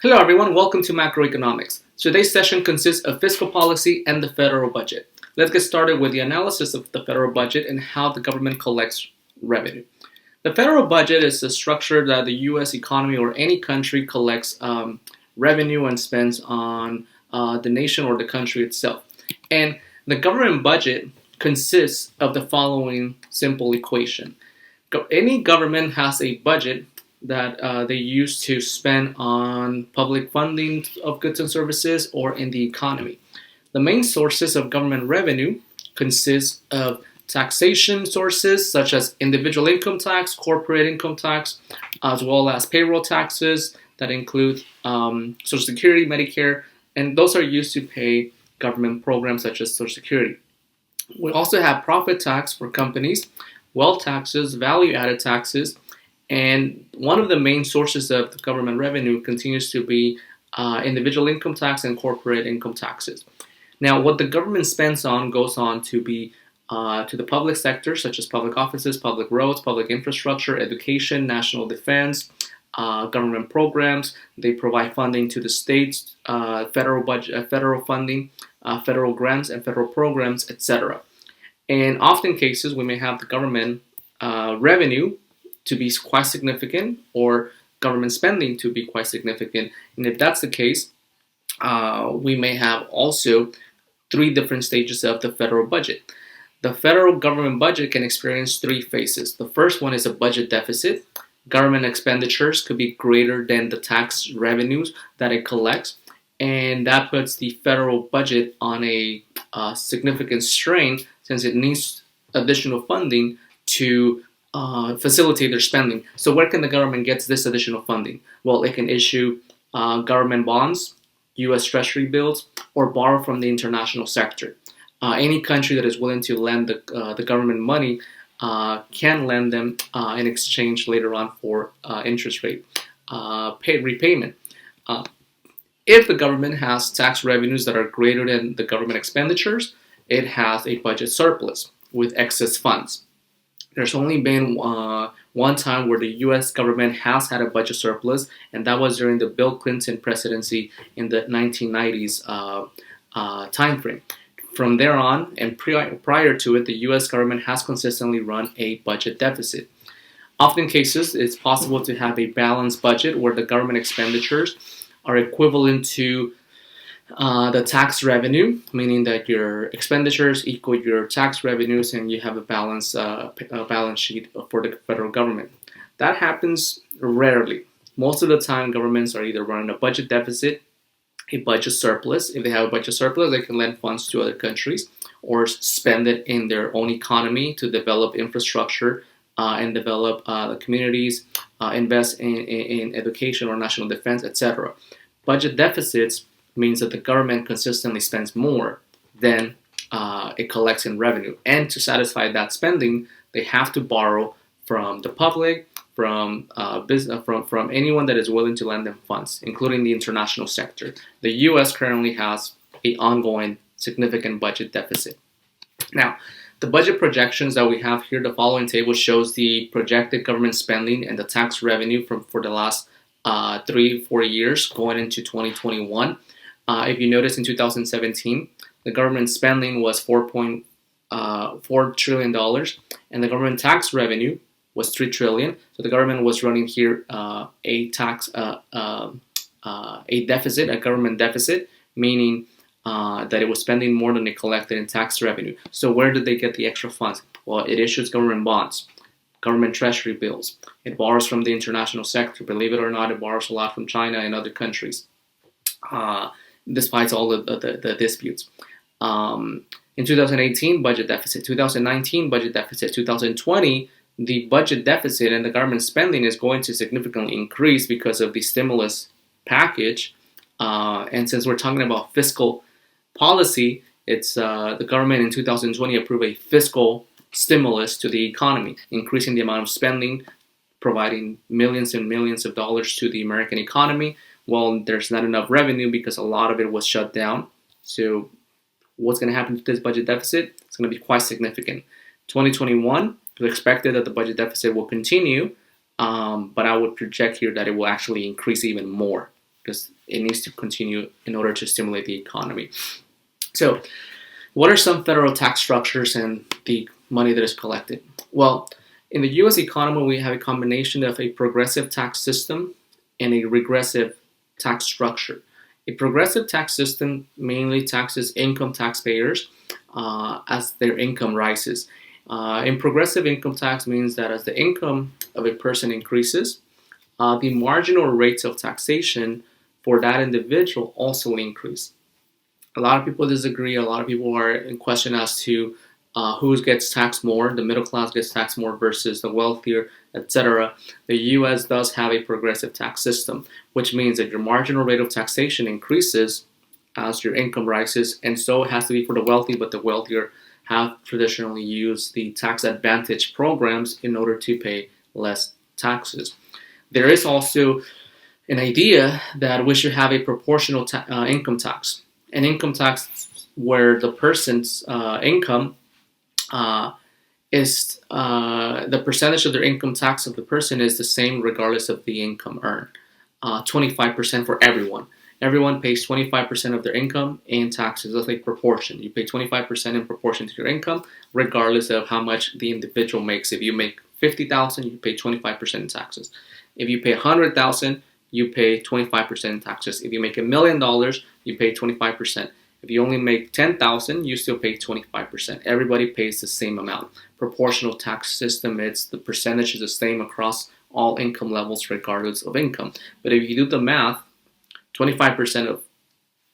Hello everyone, welcome to Macroeconomics. Today's session consists of fiscal policy and the federal budget. Let's get started with the analysis of the federal budget and how the government collects revenue. The federal budget is the structure that the U.S. economy or any country collects revenue and spends on the nation or the country itself. And the government budget consists of the following simple equation. Any government has a budget that they use to spend on public funding of goods and services or in the economy. The main sources of government revenue consist of taxation sources such as individual income tax, corporate income tax, as well as payroll taxes that include Social Security, Medicare, and those are used to pay government programs such as Social Security. We also have profit tax for companies, wealth taxes, value-added taxes, and one of the main sources of the government revenue continues to be individual income tax and corporate income taxes. Now, what the government spends on goes on to be to the public sector, such as public offices, public roads, public infrastructure, education, national defense, government programs. They provide funding to the states, federal budget, federal funding, federal grants, and federal programs, etc. In often cases, we may have the government revenue to be quite significant or government spending to be quite significant. And if that's the case, we may have also three different stages of the federal budget. The federal government budget can experience three phases. The first one is a budget deficit. Government expenditures could be greater than the tax revenues that it collects, and that puts the federal budget on a significant strain since it needs additional funding to facilitate their spending. So where can the government get this additional funding? Well, it can issue government bonds, U.S. Treasury bills, or borrow from the international sector. Any country that is willing to lend the government money can lend them in exchange later on for interest rate repayment. If the government has tax revenues that are greater than the government expenditures, it has a budget surplus with excess funds. There's only been one time where the U.S. government has had a budget surplus, and that was during the Bill Clinton presidency in the 1990s timeframe. From there on, and prior to it, the U.S. government has consistently run a budget deficit. Often cases, it's possible to have a balanced budget where the government expenditures are equivalent to the tax revenue, meaning that your expenditures equal your tax revenues and you have a balance sheet for the federal government. That happens rarely. Most of the time, governments are either running a budget deficit, a budget surplus. If they have a budget surplus, they can lend funds to other countries or spend it in their own economy to develop infrastructure and develop the communities, invest in education or national defense, etc. Budget deficits means that the government consistently spends more than it collects in revenue. And to satisfy that spending, they have to borrow from the public, from business, from anyone that is willing to lend them funds, including the international sector. The U.S. currently has an ongoing significant budget deficit. Now, the budget projections that we have here, the following table shows the projected government spending and the tax revenue for the last 3-4 years going into 2021. If you notice in 2017, the government spending was $4.4 trillion, and the government tax revenue was $3 trillion. So the government was running here a deficit, a government deficit, meaning that it was spending more than it collected in tax revenue. So where did they get the extra funds? Well, it issues government bonds, government treasury bills. It borrows from the international sector. Believe it or not, it borrows a lot from China and other countries. Despite all the disputes. In 2018, budget deficit. 2019, budget deficit. 2020, the budget deficit and the government spending is going to significantly increase because of the stimulus package. And since we're talking about fiscal policy, it's the government in 2020 approved a fiscal stimulus to the economy, increasing the amount of spending, providing millions and millions of dollars to the American economy. Well, there's not enough revenue because a lot of it was shut down. So what's going to happen to this budget deficit? It's going to be quite significant. 2021, it's expected that the budget deficit will continue, but I would project here that it will actually increase even more. because it needs to continue in order to stimulate the economy. So, what are some federal tax structures and the money that is collected? Well, in the U.S. economy, we have a combination of a progressive tax system and a regressive tax structure. A progressive tax system mainly taxes income taxpayers as their income rises. And progressive income tax means that as the income of a person increases, the marginal rates of taxation for that individual also increase. A lot of people disagree. A lot of people are in question as to who gets taxed more. The middle class gets taxed more versus the wealthier, etc. The U.S. does have a progressive tax system, which means that your marginal rate of taxation increases as your income rises, and so it has to be for the wealthy, but the wealthier have traditionally used the tax advantage programs in order to pay less taxes. There is also an idea that we should have a proportional income tax, an income tax where the person's income is the percentage of their income tax of the person is the same regardless of the income earned. 25% for everyone. Everyone pays 25% of their income in taxes. That's like proportion. You pay 25% in proportion to your income, regardless of how much the individual makes. If you make $50,000, you pay 25% in taxes. If you pay $100,000, you pay 25% in taxes. If you make $1 million, you pay 25%. If you only make $10,000, you still pay 25%. Everybody pays the same amount. Proportional tax system, it's the percentage is the same across all income levels regardless of income. But if you do the math, 25% of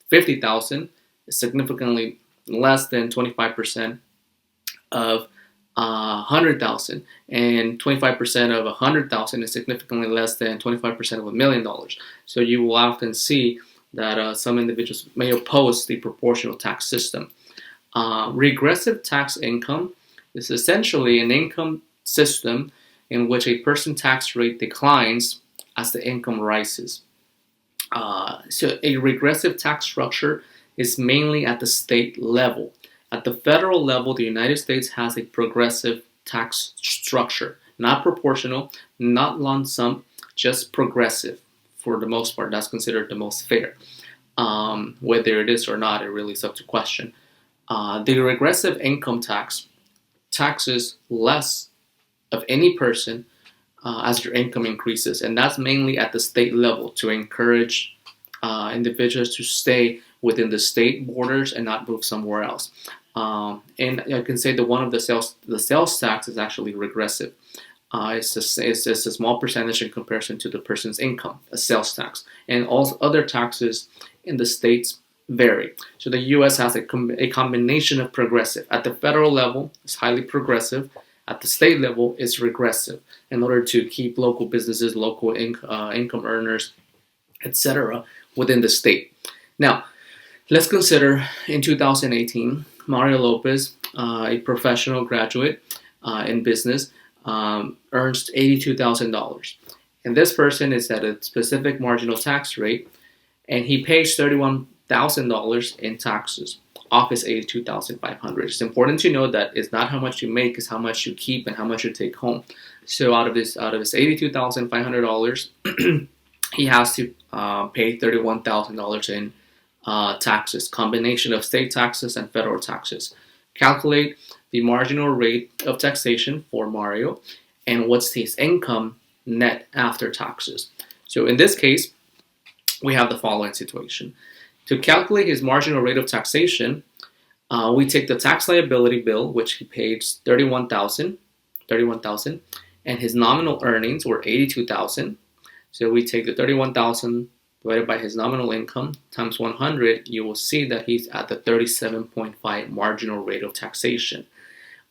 50,000 is significantly less than 25% of 100,000, and 25% of 100,000 is significantly less than 25% of $1 million. So you will often see that some individuals may oppose the proportional tax system. Regressive tax income is essentially an income system in which a person's tax rate declines as the income rises. So a regressive tax structure is mainly at the state level. At the federal level, the United States has a progressive tax structure, not proportional, not lump sum, just progressive. For the most part, that's considered the most fair. Whether it is or not, it really is up to question. The regressive income tax taxes less of any person as your income increases, and that's mainly at the state level to encourage individuals to stay within the state borders and not move somewhere else. And I can say that one of the sales tax is actually regressive. It's just a small percentage in comparison to the person's income, a sales tax. And all other taxes in the states vary. So the U.S. has a combination of progressive. At the federal level, it's highly progressive. At the state level, it's regressive in order to keep local businesses, local income earners, etc. within the state. Now, let's consider in 2018, Mario Lopez, a professional graduate in business, earns $82,000. And this person is at a specific marginal tax rate, and he pays $31,000 in taxes off his $82,500. It's important to know that it's not how much you make, it's how much you keep and how much you take home. So out of his $82,500, he has to pay $31,000 in taxes, combination of state taxes and federal taxes. Calculate the marginal rate of taxation for Mario and what's his income net after taxes. So in this case, we have the following situation. To calculate his marginal rate of taxation, we take the tax liability bill, which he paid $31,000, and his nominal earnings were $82,000. So we take the $31,000 divided by his nominal income times 100, you will see that he's at the 37.5 marginal rate of taxation.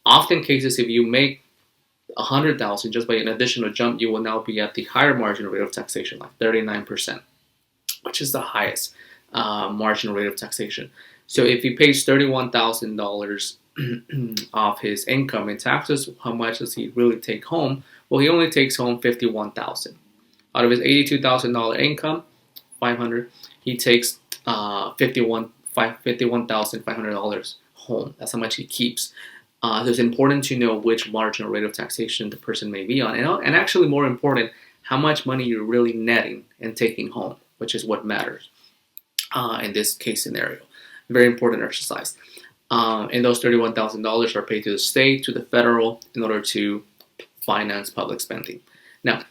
Often cases, if you make $100,000 just by an additional jump, you will now be at the higher marginal rate of taxation, like 39%, which is the highest marginal rate of taxation. So if he pays $31,000 off his income in taxes, how much does he really take home? Well, he only takes home $51,000. Out of his $82,000 income, $500, he takes $51,500 home. That's how much he keeps. So it's important to know which marginal rate of taxation the person may be on, and actually more important, how much money you're really netting and taking home. which is what matters in this case scenario. Very important exercise. And those $31,000 are paid to the state, to the federal, in order to finance public spending. Now,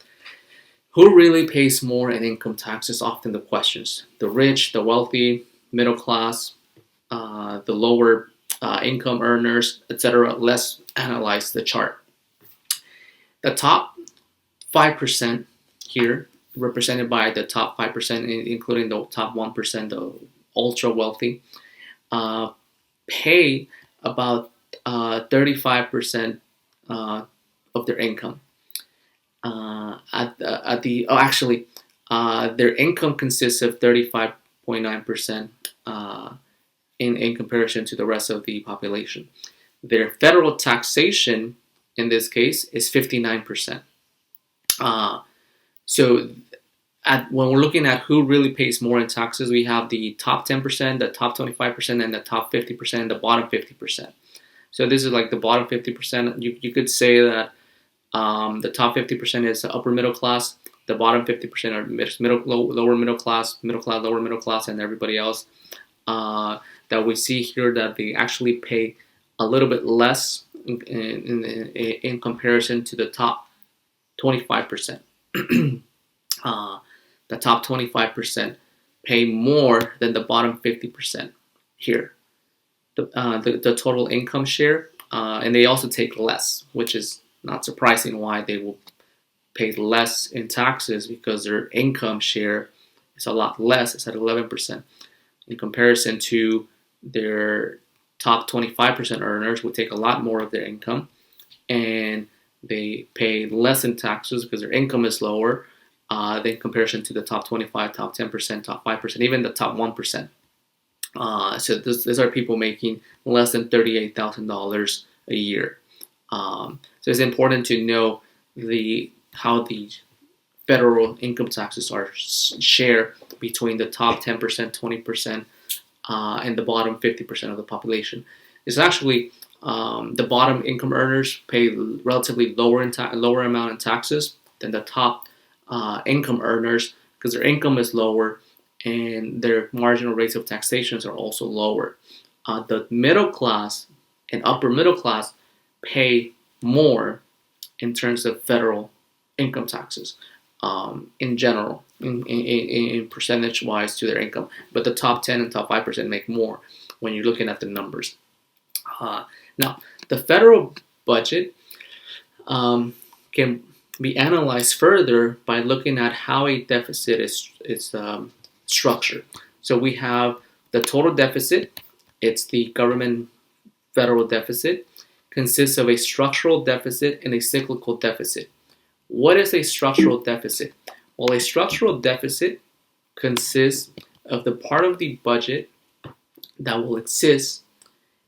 who really pays more in income tax is often the questions. The rich, the wealthy, middle class, the lower income earners, etc. Let's analyze the chart. The top 5% here, represented by the top 5%, including the top 1%, the ultra wealthy, pay about 35% of their income. Their income consists of 35.9% in comparison to the rest of the population. Their federal taxation in this case is 59%. When we're looking at who really pays more in taxes, we have the top 10%, the top 25%, and the top 50%, and the bottom 50%. So this is like the bottom 50%. You could say that the top 50% is upper middle class, the bottom 50% are lower middle class, lower middle class, and everybody else. That we see here that they actually pay a little bit less in comparison to the top 25%. The top 25% pay more than the bottom 50% here. The total income share, and they also take less, which is not surprising why they will pay less in taxes, because their income share is a lot less. It's at 11% in comparison to their top 25% earners, who take a lot more of their income, and they pay less in taxes because their income is lower in comparison to the top 25, top 10%, top 5%, even the top 1%. So these are people making less than $38,000 a year. So it's important to know how the federal income taxes are shared between the top 10%, 20%, and the bottom 50% of the population. It's actually the bottom income earners pay relatively lower amount in taxes than the top income earners, because their income is lower and their marginal rates of taxations are also lower. The middle class and upper middle class pay more in terms of federal income taxes in general, in percentage wise to their income, but the top 10 and top 5% make more when you're looking at the numbers. Now, the federal budget can be analyzed further by looking at how a deficit is structured. So we have the total deficit. It's the government federal deficit. Consists of a structural deficit and a cyclical deficit. What is a structural deficit? Well, a structural deficit consists of the part of the budget that will exist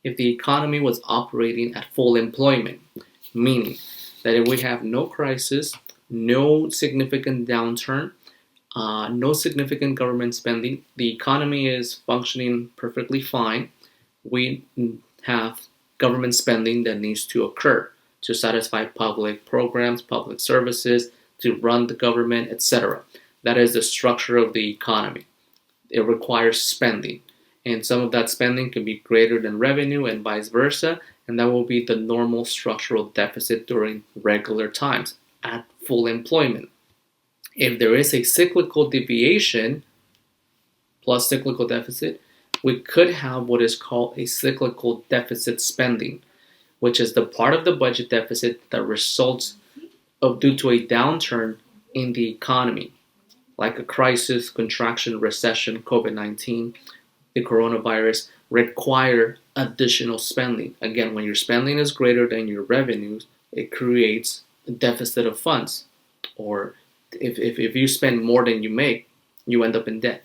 if the economy was operating at full employment, meaning that if we have no crisis, no significant downturn, no significant government spending, the economy is functioning perfectly fine, we have government spending that needs to occur to satisfy public programs, public services, to run the government, etc. That is the structure of the economy. It requires spending, and some of that spending can be greater than revenue and vice versa, and that will be the normal structural deficit during regular times at full employment. If there is a cyclical deviation plus cyclical deficit, we could have what is called a cyclical deficit spending, which is the part of the budget deficit that results due to a downturn in the economy, like a crisis, contraction, recession, COVID-19, the coronavirus, require additional spending. Again, when your spending is greater than your revenues, it creates a deficit of funds. Or if you spend more than you make, you end up in debt.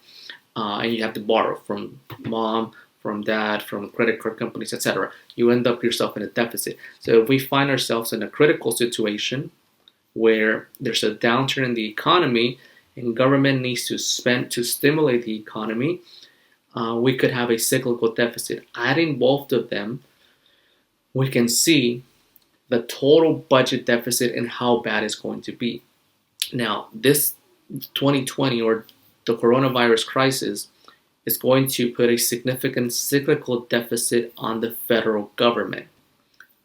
And you have to borrow from mom, from dad, from credit card companies, etc. You end up yourself in a deficit. So if we find ourselves in a critical situation where there's a downturn in the economy and government needs to spend to stimulate the economy, we could have a cyclical deficit. Adding both of them, we can see the total budget deficit and how bad it's going to be. Now, this 2020 or the coronavirus crisis is going to put a significant cyclical deficit on the federal government.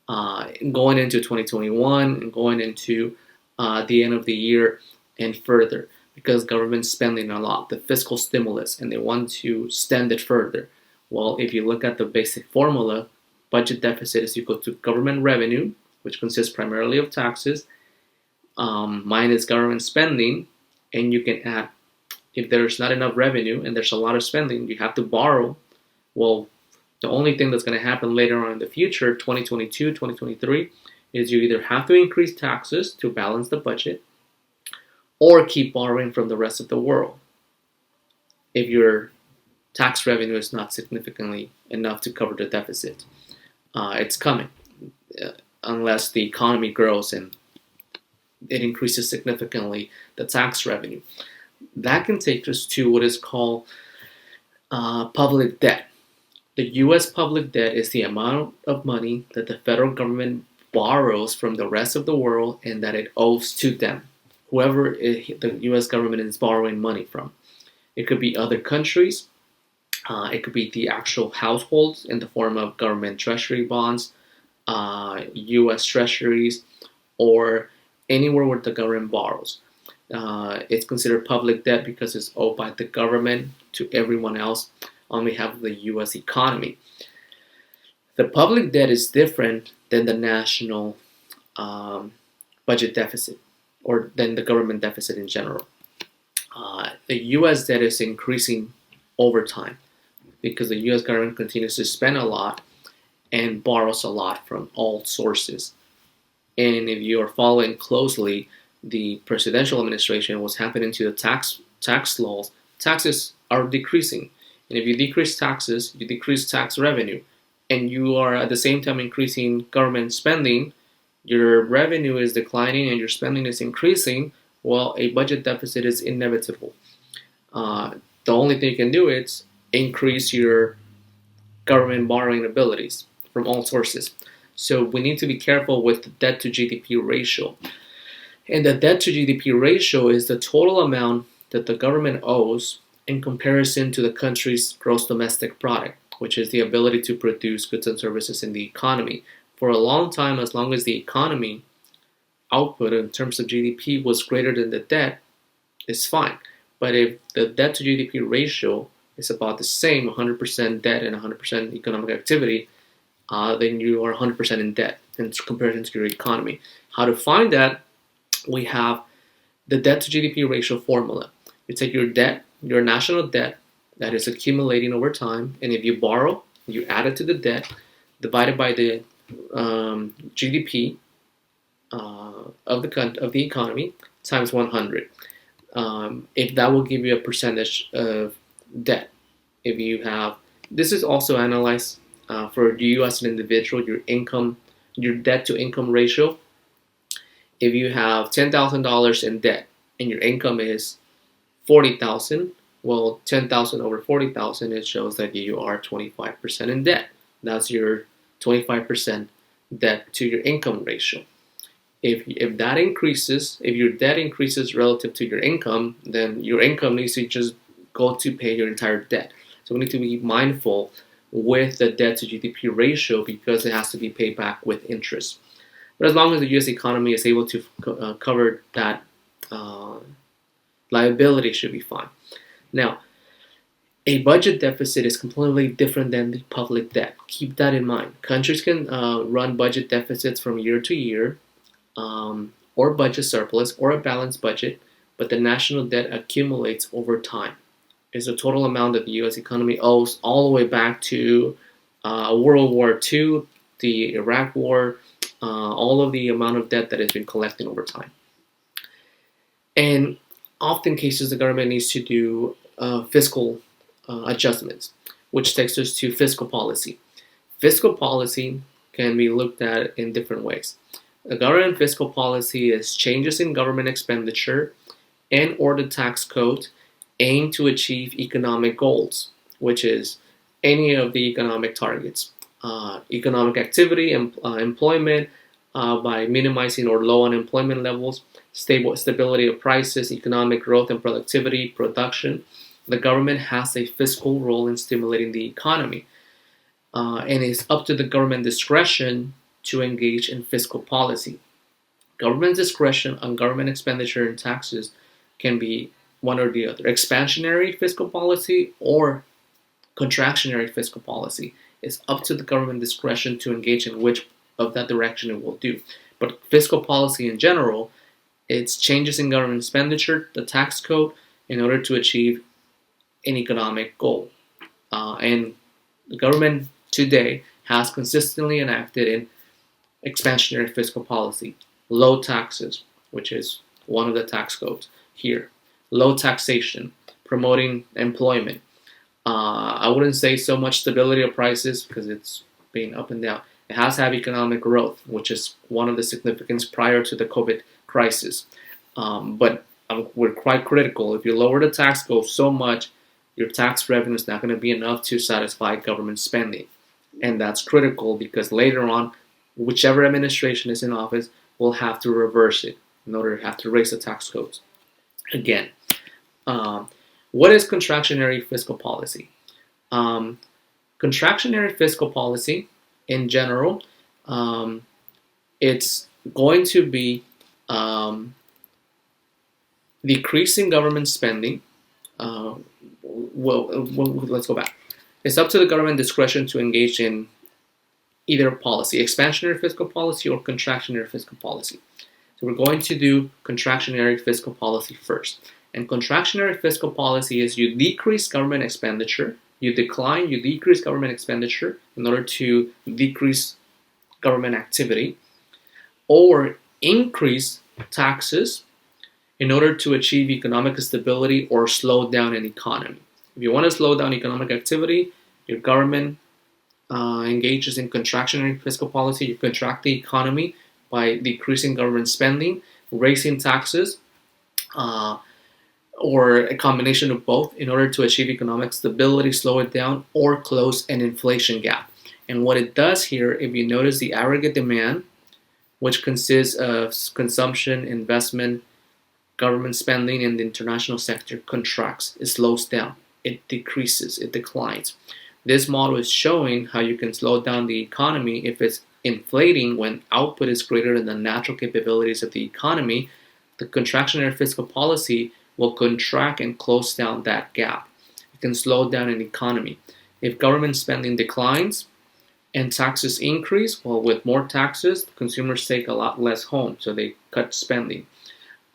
Going into 2021 and going into the end of the year and further, because government's spending a lot, the fiscal stimulus, and they want to extend it further. Well, if you look at the basic formula, budget deficit is equal to government revenue, which consists primarily of taxes, minus government spending, and you can add, if there's not enough revenue and there's a lot of spending, you have to borrow. Well, the only thing that's going to happen later on in the future, 2022, 2023, is you either have to increase taxes to balance the budget or keep borrowing from the rest of the world if your tax revenue is not significantly enough to cover the deficit. It's coming unless the economy grows and it increases significantly the tax revenue. That can take us to what is called public debt. The U.S. public debt is the amount of money that the federal government borrows from the rest of the world and that it owes to them, whoever the U.S. government is borrowing money from. It could be other countries. It could be the actual households in the form of government treasury bonds, U.S. treasuries, or anywhere where the government borrows. It's considered public debt because it's owed by the government to everyone else on behalf of the U.S. economy. The public debt is different than the national budget deficit or than the government deficit in general. The U.S. debt is increasing over time because the U.S. government continues to spend a lot and borrows a lot from all sources. And if you are following closely the presidential administration, what's happening to the tax laws, taxes are decreasing. And if you decrease taxes, you decrease tax revenue. And you are at the same time increasing government spending, your revenue is declining and your spending is increasing, well, a budget deficit is inevitable. The only thing you can do is increase your government borrowing abilities from all sources. So we need to be careful with the debt to GDP ratio. And the debt to GDP ratio is the total amount that the government owes in comparison to the country's gross domestic product, which is the ability to produce goods and services in the economy. For a long time, as long as the economy output in terms of GDP was greater than the debt, it's fine. But if the debt to GDP ratio is about the same, 100% debt and 100% economic activity, then you are 100% in debt in comparison to your economy. How to find that? We have the debt to GDP ratio formula. You take your debt, your national debt that is accumulating over time, and if you borrow, you add it to the debt, divided by the GDP of the economy times 100. If that will give you a percentage of debt. If you have, this is also analyzed for you as an individual, your debt to income ratio. If you have $10,000 in debt and your income is $40,000, well, 10,000 over 40,000, it shows that you are 25% in debt. That's your 25% debt to your income ratio. If that increases, if your debt increases relative to your income, then your income needs to just go to pay your entire debt. So we need to be mindful with the debt to GDP ratio because it has to be paid back with interest. But as long as the U.S. economy is able to cover that liability, should be fine. Now, a budget deficit is completely different than the public debt. Keep that in mind. Countries can run budget deficits from year to year, or budget surplus, or a balanced budget, but the national debt accumulates over time. It's the total amount that the U.S. economy owes all the way back to World War II, the Iraq War, all of the amount of debt that has been collecting over time. And often cases the government needs to do fiscal adjustments, which takes us to fiscal policy. Fiscal policy can be looked at in different ways. The government fiscal policy is changes in government expenditure and or the tax code aimed to achieve economic goals, which is any of the economic targets, economic activity, employment, by minimizing or low unemployment levels, stability of prices, economic growth and productivity, production. The government has a fiscal role in stimulating the economy, and it's up to the government discretion to engage in fiscal policy. Government's discretion on government expenditure and taxes can be one or the other: expansionary fiscal policy or contractionary fiscal policy. It's up to the government discretion to engage in which of that direction it will do. But fiscal policy in general, it's changes in government expenditure, the tax code, in order to achieve an economic goal. And the government today has consistently enacted in expansionary fiscal policy, low taxes, which is one of the tax codes here, low taxation, promoting employment. I wouldn't say so much stability of prices because it's been up and down. It has to have economic growth, which is one of the significance prior to the COVID crisis. But we're quite critical. If you lower the tax code so much, your tax revenue is not going to be enough to satisfy government spending. And that's critical because later on, whichever administration is in office will have to reverse it in order to have to raise the tax codes again. What is contractionary fiscal policy? Contractionary fiscal policy, in general, it's going to be decreasing government spending. Let's go back. It's up to the government discretion to engage in either policy, expansionary fiscal policy or contractionary fiscal policy. So we're going to do contractionary fiscal policy first. And contractionary fiscal policy is you decrease government expenditure, you decrease government expenditure in order to decrease government activity, or increase taxes in order to achieve economic stability or slow down an economy. If you want to slow down economic activity, your government engages in contractionary fiscal policy. You contract the economy by decreasing government spending, raising taxes, or a combination of both in order to achieve economic stability, slow it down, or close an inflation gap. And what it does here, if you notice the aggregate demand, which consists of consumption, investment, government spending, and the international sector, contracts. It slows down. It decreases. It declines. This model is showing how you can slow down the economy if it's inflating when output is greater than the natural capabilities of the economy. The contractionary fiscal policy will contract and close down that gap. It can slow down an economy. If government spending declines and taxes increase, well, with more taxes, consumers take a lot less home, so they cut spending.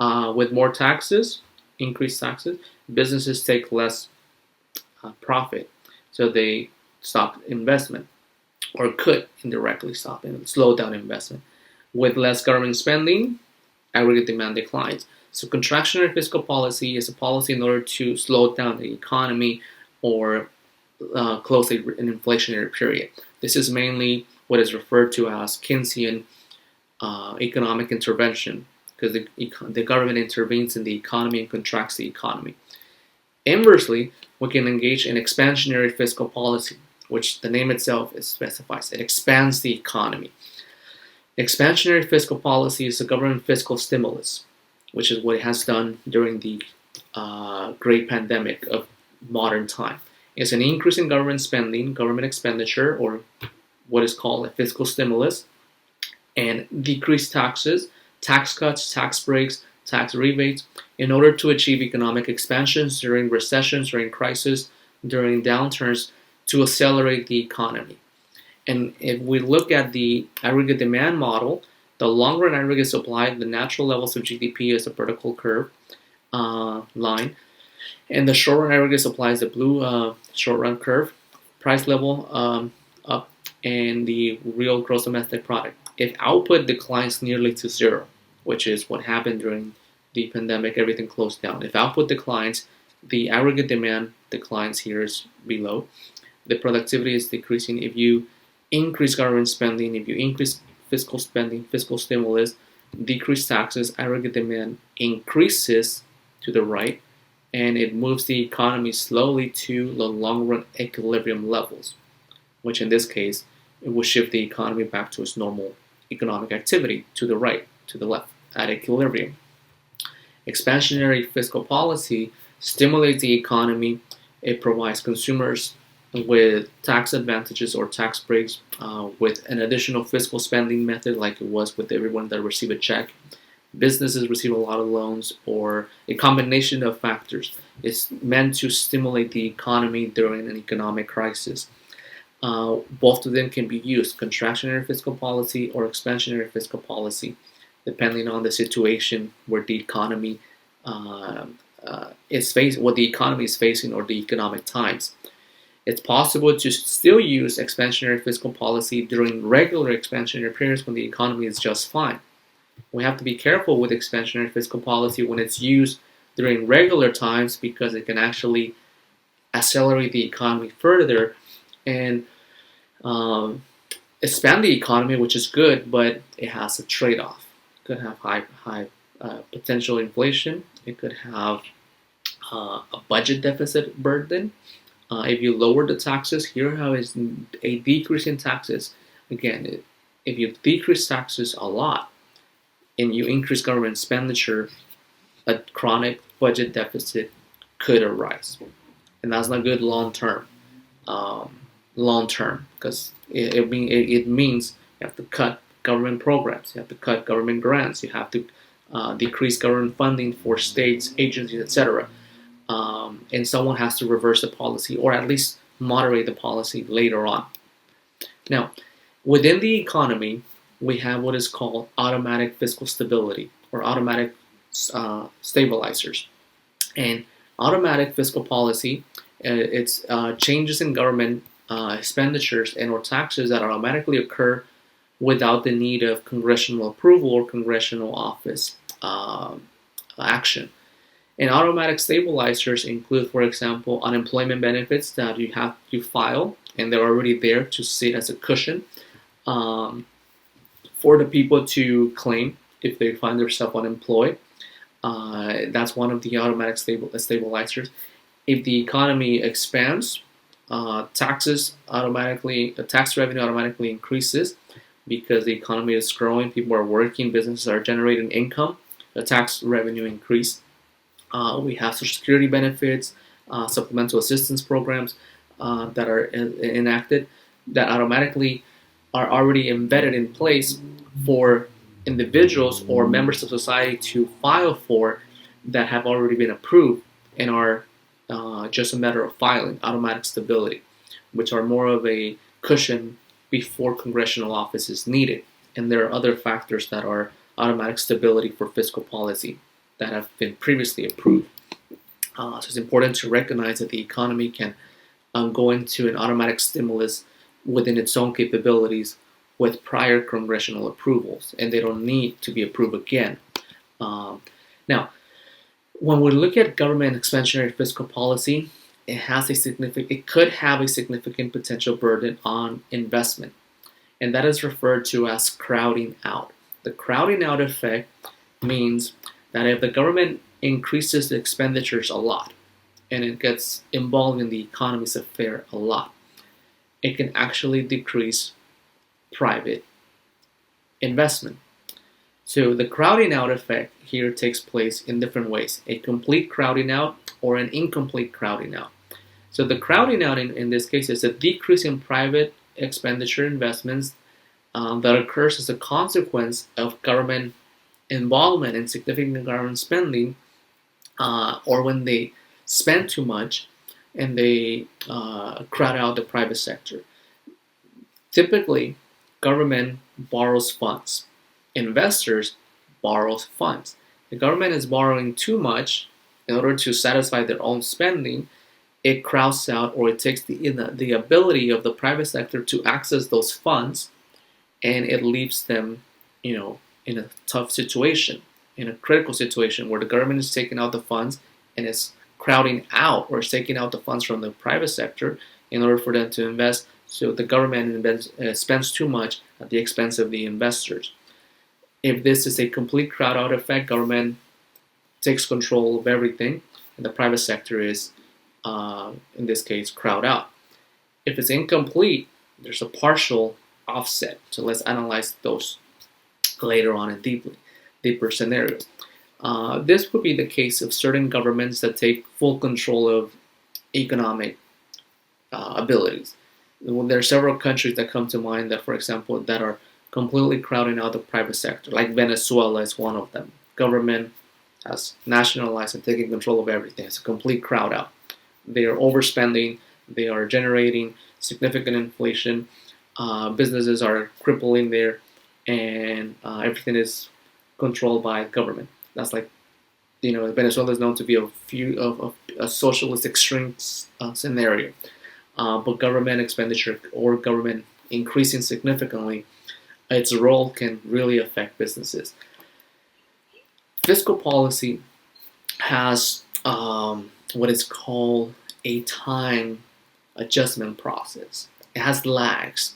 With more taxes, increased taxes, businesses take less profit, so they stop investment, or could indirectly stop and slow down investment. With less government spending, aggregate demand declines. So contractionary fiscal policy is a policy in order to slow down the economy or close an inflationary period. This is mainly what is referred to as Keynesian economic intervention, because the government intervenes in the economy and contracts the economy. Inversely, we can engage in expansionary fiscal policy, which the name itself specifies. It expands the economy. Expansionary fiscal policy is a government fiscal stimulus, which is what it has done during the great pandemic of modern time. It's an increase in government spending, government expenditure, or what is called a fiscal stimulus, and decreased taxes, tax cuts, tax breaks, tax rebates, in order to achieve economic expansions during recessions, during crises, during downturns, to accelerate the economy. And if we look at the aggregate demand model, the long-run aggregate supply, the natural levels of GDP is a vertical curve line, and the short-run aggregate supply is the blue short-run curve, price level up, and the real gross domestic product. If output declines nearly to zero, which is what happened during the pandemic, everything closed down. If output declines, the aggregate demand declines here is below. The productivity is decreasing. If you increase government spending, if you increase fiscal spending, fiscal stimulus, decrease taxes, aggregate demand increases to the right, and it moves the economy slowly to the long-run equilibrium levels, which in this case, it will shift the economy back to its normal economic activity to the right, to the left, at equilibrium. Expansionary fiscal policy stimulates the economy. It provides consumers with tax advantages or tax breaks with an additional fiscal spending method like it was with everyone that received a check. Businesses receive a lot of loans, or a combination of factors. It's meant to stimulate the economy during an economic crisis. Both of them can be used, contractionary fiscal policy or expansionary fiscal policy, depending on the situation where the economy what the economy is facing or the economic times. It's possible to still use expansionary fiscal policy during regular expansionary periods when the economy is just fine. We have to be careful with expansionary fiscal policy when it's used during regular times because it can actually accelerate the economy further and expand the economy, which is good, but it has a trade-off. It could have high potential inflation. It could have a budget deficit burden. If you lower the taxes, here how is a decrease in taxes. Again, if you decrease taxes a lot and you increase government expenditure, a chronic budget deficit could arise, and that's not good long term. Because it means you have to cut government programs, you have to cut government grants, you have to decrease government funding for states, agencies, etc. And someone has to reverse the policy or at least moderate the policy later on. Now, within the economy, we have what is called automatic fiscal stability or automatic stabilizers. And automatic fiscal policy, it's changes in government expenditures and or taxes that automatically occur without the need of congressional approval or congressional office action. And automatic stabilizers include, for example, unemployment benefits that you file, and they're already there to sit as a cushion for the people to claim if they find themselves unemployed. That's one of the automatic stabilizers. If the economy expands, tax revenue automatically increases because the economy is growing, people are working, businesses are generating income, the tax revenue increase. We have Social Security benefits, supplemental assistance programs that are enacted that automatically are already embedded in place for individuals or members of society to file for that have already been approved and are just a matter of filing, automatic stability, which are more of a cushion before congressional office is needed. And there are other factors that are automatic stability for fiscal policy that have been previously approved. So it's important to recognize that the economy can go into an automatic stimulus within its own capabilities with prior congressional approvals, and they don't need to be approved again. Now, when we look at government expansionary fiscal policy, it could have a significant potential burden on investment, and that is referred to as crowding out. The crowding out effect means that if the government increases the expenditures a lot and it gets involved in the economy's affair a lot, it can actually decrease private investment. So the crowding out effect here takes place in different ways: a complete crowding out or an incomplete crowding out. So the crowding out in this case is a decrease in private expenditure investments that occurs as a consequence of government involvement in significant government spending, or when they spend too much and they crowd out the private sector. Typically, government borrows funds. Investors borrow funds. The government is borrowing too much in order to satisfy their own spending. It crowds out, or it takes the ability of the private sector to access those funds, and it leaves them, in a tough situation, in a critical situation where the government is taking out the funds and is crowding out or is taking out the funds from the private sector in order for them to invest. So the government spends too much at the expense of the investors. If this is a complete crowd out effect, government takes control of everything and the private sector is, in this case, crowd out. If it's incomplete, there's a partial offset. So let's analyze those later on in deeper scenarios. This would be the case of certain governments that take full control of economic abilities. There are several countries that come to mind that, for example, that are completely crowding out the private sector, like Venezuela is one of them. Government has nationalized and taken control of everything. It's a complete crowd out. They are overspending. They are generating significant inflation. Businesses are crippling there, and everything is controlled by government. That's like, Venezuela is known to be a socialist extreme scenario. But government expenditure or government increasing significantly, its role can really affect businesses. Fiscal policy has what is called a time adjustment process. It has lags.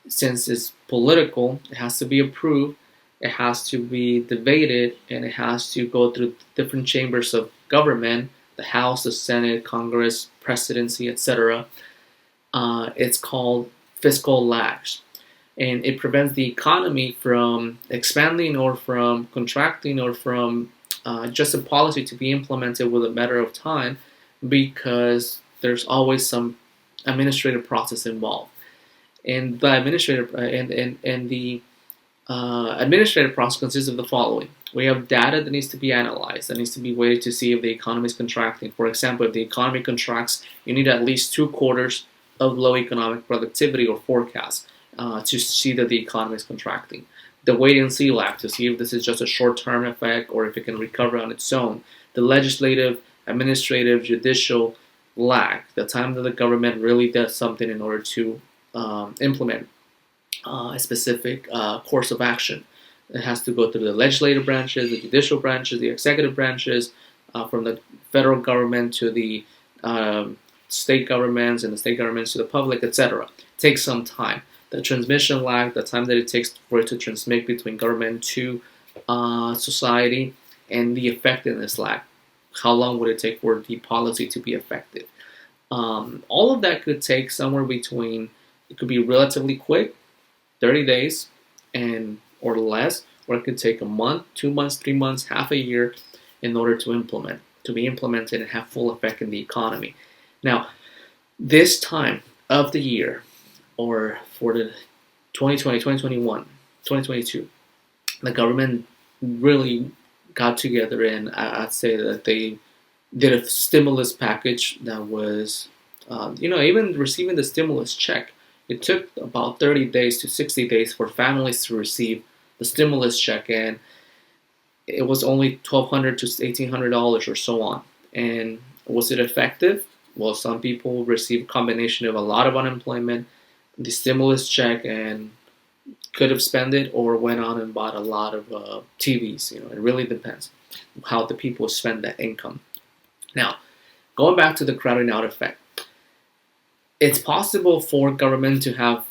Since it's political, it has to be approved, it has to be debated, and it has to go through different chambers of government, the House, the Senate, Congress, presidency, etc. It's called fiscal lags. And it prevents the economy from expanding or from contracting or from just a policy to be implemented with a matter of time, because there's always some administrative process involved. And the administrative process consists of the following. We have data that needs to be analyzed, that needs to be weighed to see if the economy is contracting. For example, if the economy contracts, you need at least 2 quarters of low economic productivity or forecast to see that the economy is contracting. The wait and see lag to see if this is just a short-term effect or if it can recover on its own. The legislative, administrative, judicial lag, the time that the government really does something in order to implement a specific course of action. It has to go through the legislative branches, the judicial branches, the executive branches, from the federal government to the state governments and the state governments to the public, etc. It takes some time. The transmission lag, the time that it takes for it to transmit between government to society, and the effectiveness lag. How long would it take for the policy to be effective? All of that could take somewhere between, it could be relatively quick, 30 days or less, or it could take a month, 2 months, 3 months, half a year in order to be implemented and have full effect in the economy. Now, this time of the year, or for the 2020, 2021, 2022, the government really got together, and I'd say that they did a stimulus package that was, even receiving the stimulus check, it took about 30 days to 60 days for families to receive the stimulus check, and it was only $1,200 to $1,800 or so on. And was it effective? Well, some people received a combination of a lot of unemployment, the stimulus check, and could have spent it or went on and bought a lot of TVs. It really depends how the people spend that income. Now, going back to the crowding out effect, it's possible for government to have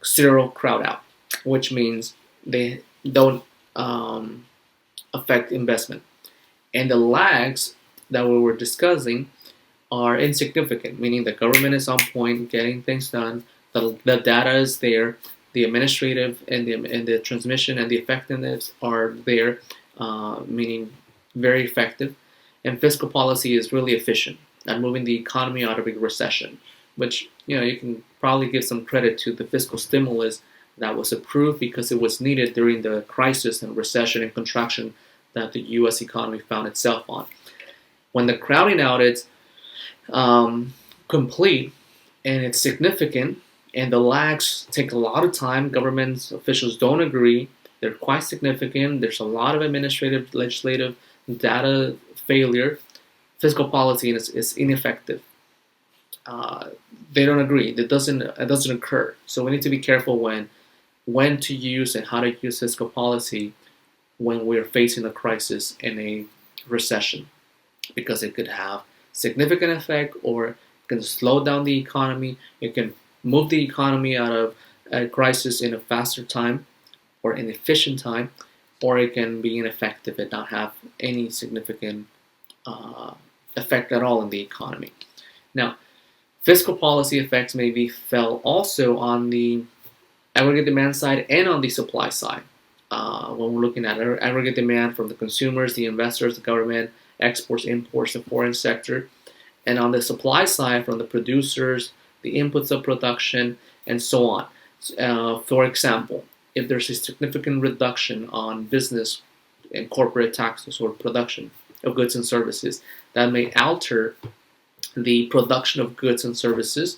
zero crowd out, which means they don't affect investment. And the lags that we were discussing are insignificant, meaning the government is on point, getting things done, the data is there, the administrative and the transmission and the effectiveness are there, meaning very effective. And fiscal policy is really efficient at moving the economy out of a recession, which you can probably give some credit to the fiscal stimulus that was approved because it was needed during the crisis and recession and contraction that the U.S. economy found itself on. When the crowding out is complete and it's significant, and the lags take a lot of time, government officials don't agree, they're quite significant, there's a lot of administrative, legislative, data failure, fiscal policy is ineffective. They don't agree. It doesn't occur. So we need to be careful when to use and how to use fiscal policy when we're facing a crisis in a recession, because it could have significant effect, or it can slow down the economy. It can move the economy out of a crisis in a faster time or an efficient time, or it can be ineffective and not have any significant effect at all in the economy. Now, fiscal policy effects may be felt also on the aggregate demand side and on the supply side. when we're looking at aggregate demand from the consumers, the investors, the government, exports, imports, the foreign sector. And on the supply side, from the producers, the inputs of production, and so on. For example, if there's a significant reduction on business and corporate taxes or production of goods and services, that may alter the production of goods and services,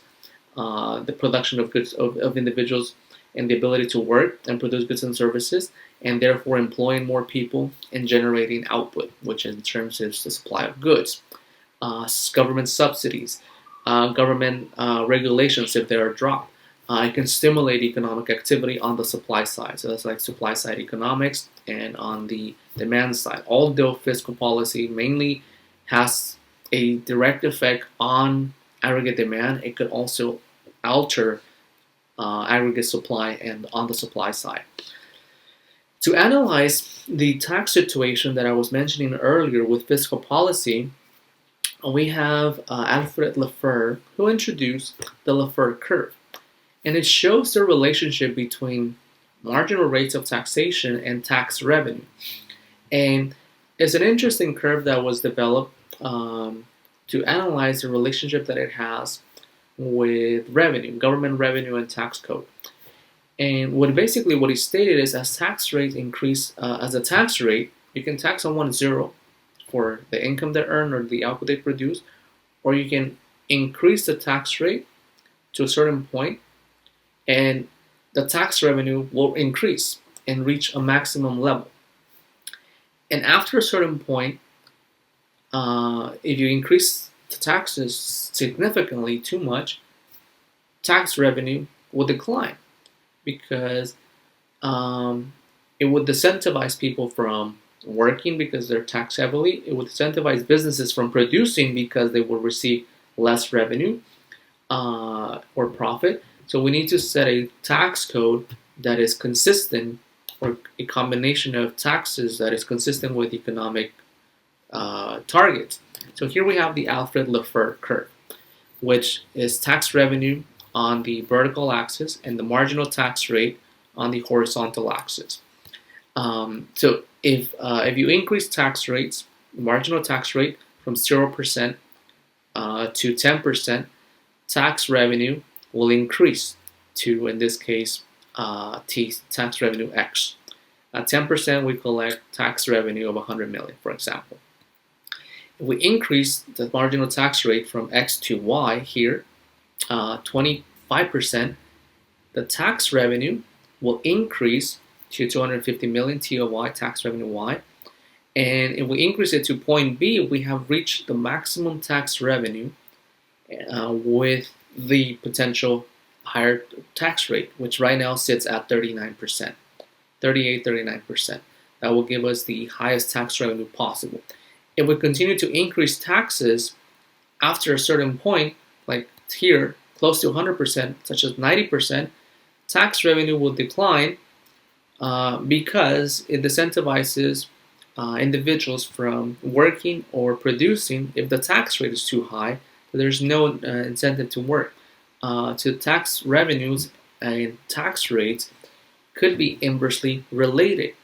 the production of goods of individuals, and the ability to work and produce goods and services, and therefore employing more people and generating output, which in terms is the supply of goods. Government subsidies, government regulations, if they are dropped, it can stimulate economic activity on the supply side. So that's like supply side economics. And on the demand side, although fiscal policy mainly has a direct effect on aggregate demand, it could also alter aggregate supply and on the supply side. To analyze the tax situation that I was mentioning earlier with fiscal policy, we have Alfred Laffer, who introduced the Laffer Curve. And it shows the relationship between marginal rates of taxation and tax revenue. And it's an interesting curve that was developed to analyze the relationship that it has with revenue, government revenue, and tax code. And what he stated is, as tax rates increase, as a tax rate, you can tax someone zero for the income they earn or the output they produce, or you can increase the tax rate to a certain point, and the tax revenue will increase and reach a maximum level. And after a certain point, if you increase the taxes significantly too much, tax revenue will decline because it would disincentivize people from working because they're taxed heavily. It would incentivize businesses from producing because they will receive less revenue or profit. So we need to set a tax code that is consistent, or a combination of taxes that is consistent with economic targets. So here we have the Alfred Laffer Curve, which is tax revenue on the vertical axis and the marginal tax rate on the horizontal axis. So if you increase tax rates, marginal tax rate from 0% to 10%, tax revenue will increase to, in this case, tax revenue X. At 10%, we collect tax revenue of 100 million, for example. If we increase the marginal tax rate from X to Y here, 25%, the tax revenue will increase to 250 million TOY, tax revenue Y. And if we increase it to point B, we have reached the maximum tax revenue with the potential higher tax rate, which right now sits at 39%, 39%. That will give us the highest tax revenue possible. If we continue to increase taxes after a certain point, like here, close to 100%, such as 90%, tax revenue will decline because it disincentivizes individuals from working or producing. If the tax rate is too high, there's no incentive to work. To tax revenues and tax rates could be inversely related.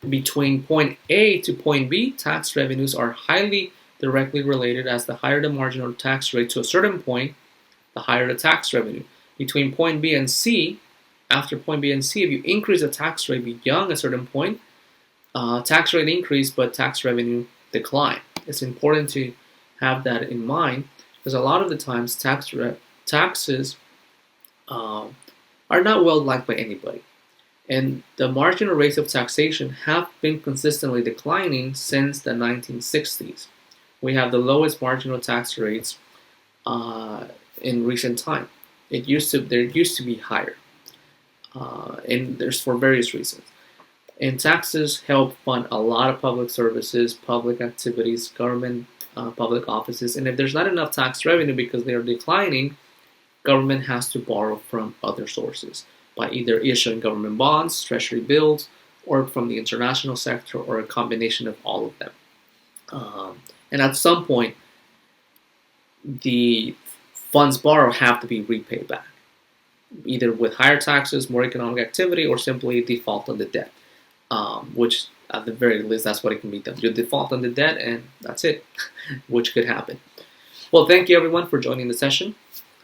Between point A to point B, tax revenues are highly directly related, as the higher the marginal tax rate to a certain point, the higher the tax revenue. Between point B and C, after point B and C, if you increase the tax rate beyond a certain point, tax rate increase but tax revenue decline. It's important to have that in mind, because a lot of the times taxes are not well liked by anybody. And the marginal rates of taxation have been consistently declining since the 1960s. We have the lowest marginal tax rates in recent time. There used to be higher, and there's for various reasons. And taxes help fund a lot of public services, public activities, government, public offices. And if there's not enough tax revenue because they are declining, government has to borrow from other sources by either issuing government bonds, treasury bills, or from the international sector, or a combination of all of them. And at some point, the funds borrowed have to be repaid back. either with higher taxes, more economic activity, or simply default on the debt, which at the very least, that's what it can be done. You default on the debt, and that's it, which could happen. Well, thank you everyone for joining the session.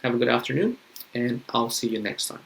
Have a good afternoon, and I'll see you next time.